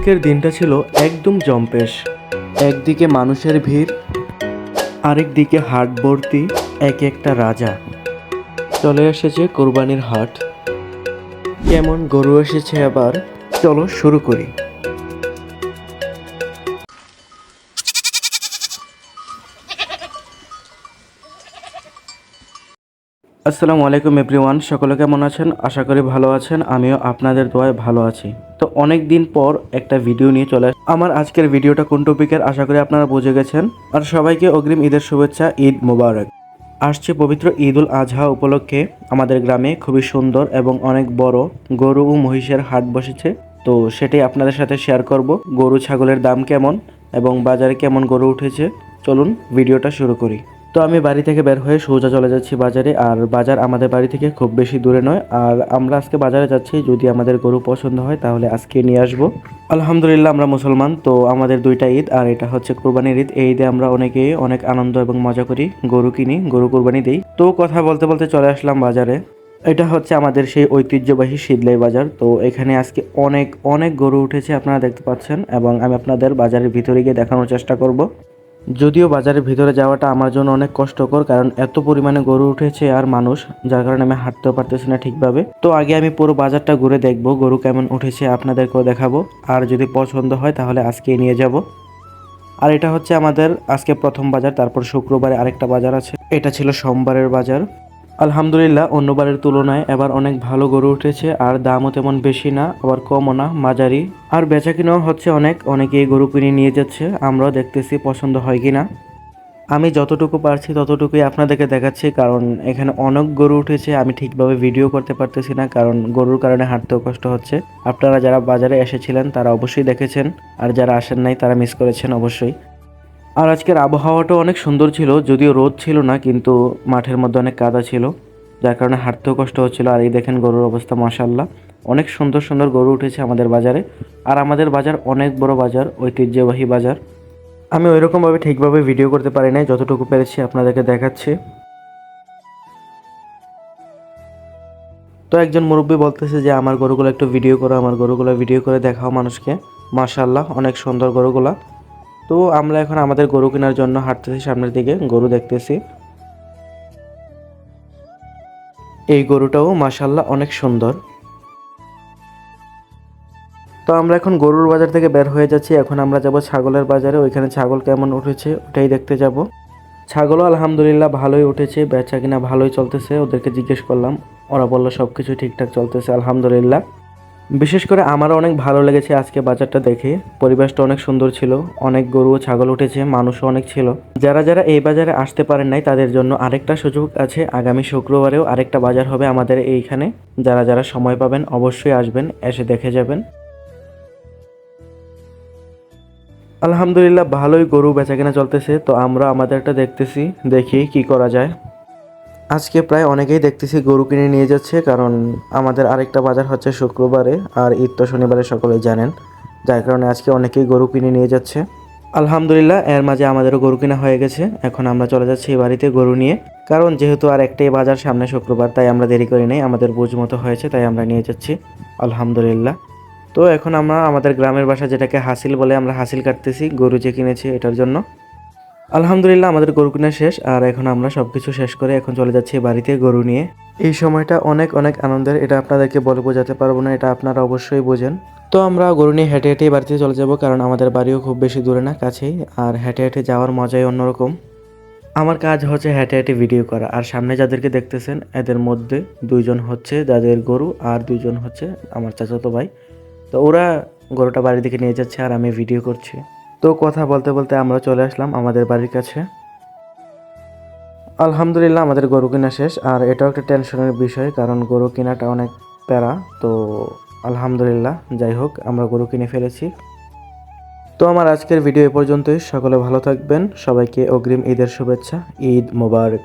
আজকের দিনটা ছিল একদম জম্পেশ। একদিকে মানুষের ভিড়, আরেক দিকে হাট ভর্তি এক একটা রাজা। চলে এসেছে কোরবানির হাট। কেমন গরু এসেছে এবার, চলো শুরু করি। আসসালামু আলাইকুম এভরিওয়ান, সকলে কেমন আছেন? আশা করি ভালো আছেন, আমিও আপনাদের দোয়ায় ভালো আছি। তো অনেক দিন পর একটা ভিডিও নিয়ে চলে আমার আজকের ভিডিওটা কোন টপিকের আশা করি আপনারা বুঝে গেছেন। আর সবাইকে অগ্রিম ঈদের শুভেচ্ছা, ঈদ মোবারক। আসছে পবিত্র ঈদ উল আজহা উপলক্ষে আমাদের গ্রামে খুবই সুন্দর এবং অনেক বড় গরু ও মহিষের হাট বসেছে। তো সেটাই আপনাদের সাথে শেয়ার করব। গরু ছাগলের দাম কেমন এবং বাজারে কেমন গরু উঠেছে, চলুন ভিডিওটা শুরু করি। তো আমি বাড়ি থেকে বের হয়ে সোজা চলে যাচ্ছি বাজারে। আর বাজার আমাদের বাড়ি থেকে খুব বেশি দূরে নয়। আর আমরা আজকে বাজারে যাচ্ছি, যদি আমাদের গরু পছন্দ হয় তাহলে আজকে নিয়ে আসবো। আলহামদুলিল্লাহ, আমরা মুসলমান, তো আমাদের দুইটা ঈদ, আর এটা হচ্ছে কোরবানির ঈদ। এই ঈদে আমরা অনেকেই অনেক আনন্দ এবং মজা করি, গরু কিনি, গরু কোরবানি দিই। তো কথা বলতে বলতে চলে আসলাম বাজারে। এটা হচ্ছে আমাদের সেই ঐতিহ্যবাহী শীতলাই বাজার। তো এখানে আজকে অনেক অনেক গরু উঠেছে, আপনারা দেখতে পাচ্ছেন, এবং আমি আপনাদের বাজারের ভিতরে গিয়ে দেখানোর চেষ্টা করব। যদিও বাজারের ভিতরে যাওয়াটা আমার জন্য অনেক কষ্টকর, কারণ এত পরিমাণে গরু উঠেছে আর মানুষ, যার কারণে আমি হাঁটতেও পারতেছি না ঠিকভাবে। তো আগে আমি পুরো বাজারটা ঘুরে দেখবো গরু কেমন উঠেছে, আপনাদেরকেও দেখাবো। আর যদি পছন্দ হয় তাহলে আজকে নিয়ে যাব। আর এটা হচ্ছে আমাদের আজকে প্রথম বাজার, তারপর শুক্রবারে আরেকটা বাজার আছে। এটা ছিল সোমবারের বাজার। আলহামদুলিল্লাহ, অন্যবারের তুলনায় এবার অনেক ভালো গরু উঠেছে, আর দামও তেমন বেশি না, আবার কমও না, মাঝারি। আর বেচা কিনাও হচ্ছে, অনেকেই গরু কিনে নিয়ে যাচ্ছে। আমরাও দেখতেছি পছন্দ হয় কিনা। আমি যতটুকু পারছি ততটুকুই আপনাদেরকে দেখাচ্ছি, কারণ এখানে অনেক গরু উঠেছে, আমি ঠিকভাবে ভিডিও করতে পারতেছি না, কারণ গরুর কারণে হাঁটতেও কষ্ট হচ্ছে। আপনারা যারা বাজারে এসেছিলেন তারা অবশ্যই দেখেছেন, আর যারা আসেন নাই তারা মিস করেছেন অবশ্যই। আর আজকের আবহাওয়াটাও অনেক সুন্দর ছিল, যদিও রোদ ছিল না, কিন্তু মাঠের মধ্যে অনেক কাদা ছিল, যার কারণে হাঁটতেও কষ্ট হচ্ছিল। আর এই দেখেন গরুর অবস্থা, মাশাআল্লাহ, অনেক সুন্দর সুন্দর গরু উঠেছে আমাদের বাজারে। আর আমাদের বাজার অনেক বড় বাজার, ঐতিহ্যবাহী বাজার। আমি ওইরকমভাবে ঠিকভাবে ভিডিও করতে পারি নাই, যতটুকু পেরেছি আপনাদেরকে দেখাচ্ছি। তো একজন মুরব্বী বলতেছে যে আমার গরুগুলো একটু ভিডিও করো, আমার গরুগুলো ভিডিও করে দেখাও মানুষকে। মাশাআল্লাহ, অনেক সুন্দর গরুগুলা। তো আমরা এখন আমাদের গরু কেনার জন্য হাঁটতেছি সামনের দিকে, গরু দেখতেছি। এই গরুটাও মাশাআল্লাহ অনেক সুন্দর। তো আমরা এখন গরুর বাজার থেকে বের হয়ে যাচ্ছি, এখন আমরা যাব ছাগলের বাজারে। ওইখানে ছাগল কেমন উঠেছে ওটাই দেখতে যাব। ছাগলও আলহামদুলিল্লাহ ভালোই উঠেছে, বেচা কিনা ভালোই চলতেছে। ওদেরকে জিজ্ঞেস করলাম, ওরা বললো সব কিছু ঠিকঠাক চলতেছে আলহামদুলিল্লাহ। বিশেষ করে আমারও অনেক ভালো লেগেছে আজকে বাজারটা দেখে। পরিবেশটা অনেক সুন্দর ছিল, অনেক গরু ও ছাগল উঠেছে, মানুষও অনেক ছিল। যারা যারা এই বাজারে আসতে পারেন নাই তাদের জন্য আরেকটা সুযোগ আছে, আগামী শুক্রবারেও আরেকটা বাজার হবে আমাদের এইখানে। যারা যারা সময় পাবেন অবশ্যই আসবেন, এসে দেখে যাবেন। আলহামদুলিল্লাহ, ভালোই গরু বেচাকেনা চলতেছে। তো আমরা আমাদেরটা দেখতেছি, দেখি কি করা যায়। আজকে প্রায় অনেকেই দেখতেছি গরু কিনে নিয়ে যাচ্ছে, কারণ আমাদের আরেকটা বাজার হচ্ছে শুক্রবারে, আর ঈদ তো শনিবারে সকলেই জানেন, যার কারণে আজকে অনেকেই গরু কিনে নিয়ে যাচ্ছে। আলহামদুলিল্লাহ, এর মাঝে আমাদেরও গরু কিনা হয়ে গেছে। এখন আমরা চলে যাচ্ছি বাড়িতে গরু নিয়ে, কারণ যেহেতু আর একটাই বাজার সামনে শুক্রবার, তাই আমরা দেরি করি নাই, আমাদের বুঝ মতো হয়েছে তাই আমরা নিয়ে যাচ্ছি আলহামদুলিল্লাহ। তো এখন আমরা আমাদের গ্রামের বাসা, যেটাকে হাসিল বলে, আমরা হাসিল কাটতেছি গরু যে কিনেছি এটার জন্য। আলহামদুলিল্লাহ, আমাদের গরু কিনা শেষ, আর এখন আমরা সব কিছু শেষ করে এখন চলে যাচ্ছি বাড়িতে গরু নিয়ে। এই সময়টা অনেক অনেক আনন্দের, এটা আপনাদেরকে বলে বোঝাতে পারবো না, এটা আপনারা অবশ্যই বোঝেন। তো আমরা গরু নিয়ে হেঁটে হেঁটেই বাড়িতে চলে যাব, কারণ আমাদের বাড়িও খুব বেশি দূরে না, কাছেই। আর হেঁটে হেঁটে যাওয়ার মজাই অন্যরকম। আমার কাজ হচ্ছে হেঁটে হেঁটে ভিডিও করা। আর সামনে যাদেরকে দেখতেছেন এদের মধ্যে দুইজন হচ্ছে যাদের গরু, আর দুইজন হচ্ছে আমার চাচাতো ভাই। তো ওরা গরুটা বাড়ির দিকে নিয়ে যাচ্ছে আর আমি ভিডিও করছি। তো কথা বলতে বলতে আমরা চলে আসলাম আমাদের বাড়ির কাছে। আলহামদুলিল্লাহ, আমাদের গরু কেনা শেষ, আর এটাও একটা টেনশনের বিষয়, কারণ গরু কেনাটা অনেক প্যারা। তো আলহামদুলিল্লাহ, যাই হোক, আমরা গরু কিনে ফেলেছি। তো আমার আজকের ভিডিও এ পর্যন্তই। সকলে ভালো থাকবেন, সবাইকে অগ্রিম ঈদের শুভেচ্ছা, ঈদ মোবারক।